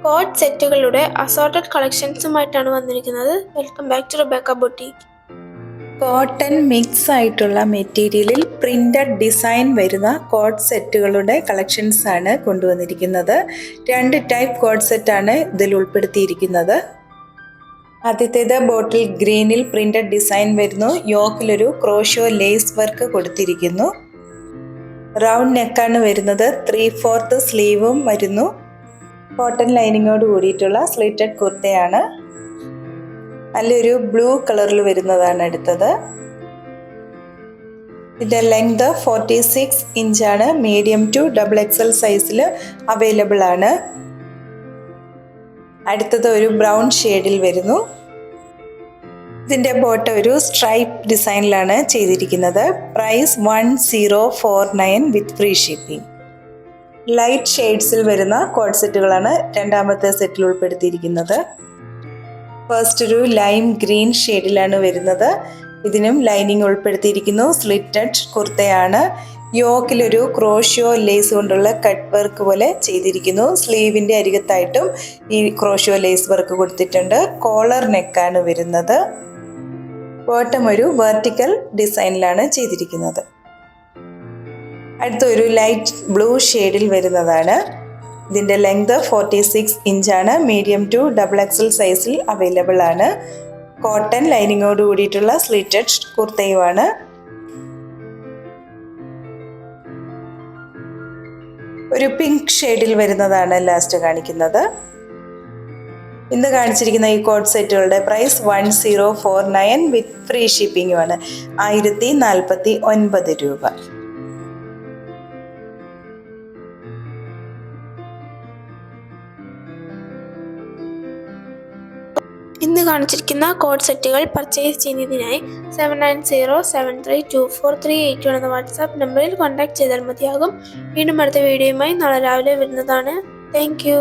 Coat സെറ്റുകളുടെ assorted കളക്ഷൻസുമായിട്ടാണ് വന്നിരിക്കുന്നത്. Welcome back to Rebecca boutique. Cotton mix ആയിട്ടുള്ള മെറ്റീരിയലിൽ പ്രിന്റഡ് ഡിസൈൻ വരുന്ന കോട്ട് സെറ്റുകളുടെ കളക്ഷൻസ് ആണ് കൊണ്ടുവന്നിരിക്കുന്നത്. 2 ടൈപ്പ് കോട്ട് സെറ്റാണ് ഇതിൽ ഉൾപ്പെടുത്തിയിരിക്കുന്നത്. ആദ്യത്തേത് ബോട്ടിൽ ഗ്രീനിൽ പ്രിന്റഡ് ഡിസൈൻ വരുന്നു. യോക്കിലൊരു ക്രോഷോ ലേസ് വർക്ക് കൊടുത്തിരിക്കുന്നു. റൗണ്ട് നെക്കാണ് വരുന്നത്. 3/4 സ്ലീവും വരുന്നു. കോട്ടൺ ലൈനിങ്ങോട് കൂടിയിട്ടുള്ള സ്ലിറ്റഡ് കുർത്തയാണ്. നല്ലൊരു ബ്ലൂ കളറിൽ വരുന്നതാണ് അടുത്തത്. ഇതിൻ്റെ ലെങ്ത് 46 ഇഞ്ചാണ്. മീഡിയം ടു XXL സൈസിൽ അവൈലബിൾ ആണ്. അടുത്തത് ഒരു ബ്രൗൺ ഷെയ്ഡിൽ വരുന്നു. ഇതിൻ്റെ ബോട്ടം ഒരു സ്ട്രൈപ്പ് ഡിസൈനിലാണ് ചെയ്തിരിക്കുന്നത്. Price 1049 with free shipping. Light ഷെയ്ഡ്സിൽ വരുന്ന കോട്ട് സെറ്റുകളാണ് രണ്ടാമത്തെ സെറ്റിൽ ഉൾപ്പെടുത്തിയിരിക്കുന്നത്. ഫസ്റ്റ് ഒരു ലൈം ഗ്രീൻ ഷെയ്ഡിലാണ് വരുന്നത്. ഇതിനും ലൈനിങ് ഉൾപ്പെടുത്തിയിരിക്കുന്നു. സ്ലിറ്റഡ് കുർത്തയാണ്. യോക്കിലൊരു ക്രോഷ്യോ ലേസ് കൊണ്ടുള്ള കട്ട് വർക്ക് പോലെ ചെയ്തിരിക്കുന്നു. സ്ലീവിൻ്റെ അരികത്തായിട്ടും ഈ ക്രോഷ്യോ ലേസ് വർക്ക് കൊടുത്തിട്ടുണ്ട്. കോളർ നെക്കാണ് വരുന്നത്. ബോട്ടം ഒരു വെർട്ടിക്കൽ ഡിസൈനിലാണ് ചെയ്തിരിക്കുന്നത്. അടുത്തൊരു ലൈറ്റ് ബ്ലൂ ഷെയ്ഡിൽ വരുന്നതാണ്. ഇതിൻ്റെ ലെങ്ത് 46 ഇഞ്ചാണ്. മീഡിയം ടു XXL സൈസിൽ അവൈലബിൾ ആണ്. കോട്ടൺ ലൈനിങ്ങോട് കൂടിയിട്ടുള്ള സ്ലിറ്റഡ് കുർത്തയുമാണ്. ഒരു പിങ്ക് ഷെയ്ഡിൽ വരുന്നതാണ് ലാസ്റ്റ് കാണിക്കുന്നത്. ഇന്ന് കാണിച്ചിരിക്കുന്ന ഈ കോട്ട് സെറ്റുകളുടെ പ്രൈസ് 1049 വിത്ത് ഫ്രീ ഷിപ്പിംഗുമാണ്. 1049 രൂപ. ഇന്ന് കാണിച്ചിരിക്കുന്ന കോഡ് സെറ്റുകൾ പർച്ചേസ് ചെയ്യുന്നതിനായി 7907324381 എന്ന വാട്സാപ്പ് നമ്പറിൽ കോൺടാക്ട് ചെയ്താൽ മതിയാകും. വീണ്ടും അടുത്ത വീഡിയോയുമായി നാളെ രാവിലെ വരുന്നതാണ്. Thank you.